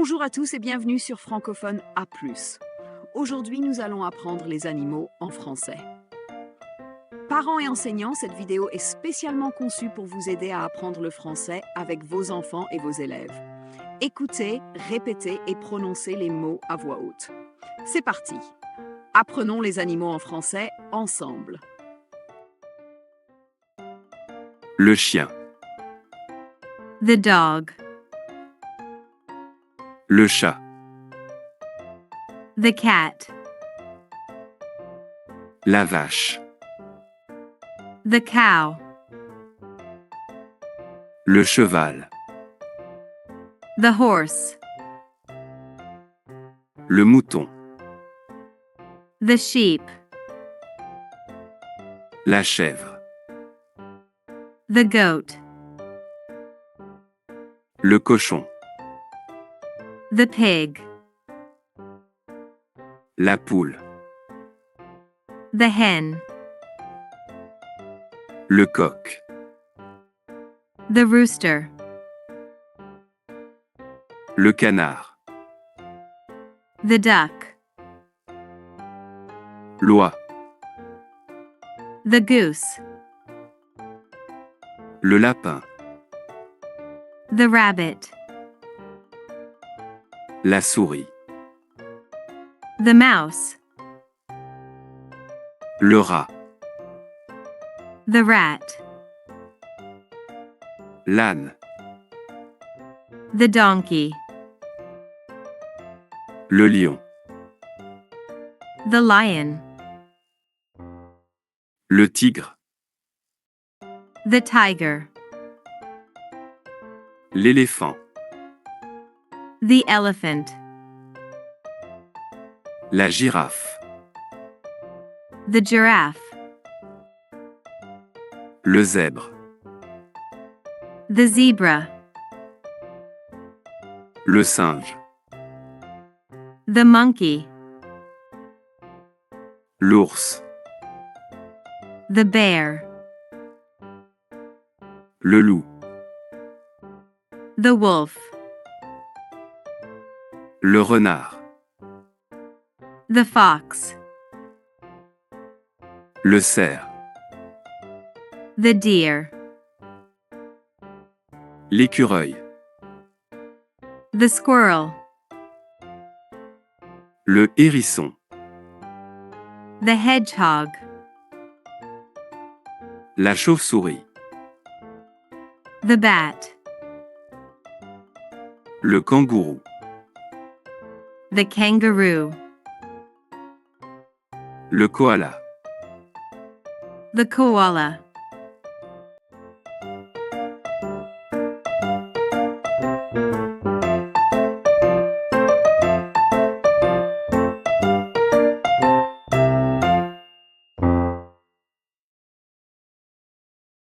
Bonjour à tous et bienvenue sur Francophone A+. Aujourd'hui, nous allons apprendre les animaux en français. Parents et enseignants, cette vidéo est spécialement conçue pour vous aider à apprendre le français avec vos enfants et vos élèves. Écoutez, répétez et prononcez les mots à voix haute. C'est parti! Apprenons les animaux en français ensemble. Le chien, The dog, le chat, the cat, la vache, the cow, le cheval, the horse, le mouton, the sheep, la chèvre, the goat, le cochon, the pig, la poule, the hen, le coq, the rooster, le canard, the duck, l'oie, the goose, le lapin, the rabbit, la souris, the mouse, le rat, the rat, l'âne, the donkey, le lion, the lion, le tigre, the tiger, l'éléphant, the elephant, la girafe, the giraffe, le zèbre, the zebra, le singe, the monkey, l'ours, the bear, le loup, the wolf, le renard, the fox, le cerf, the deer, l'écureuil, the squirrel, le hérisson, the hedgehog, la chauve-souris, the bat, le kangourou, the kangaroo, le koala, the koala,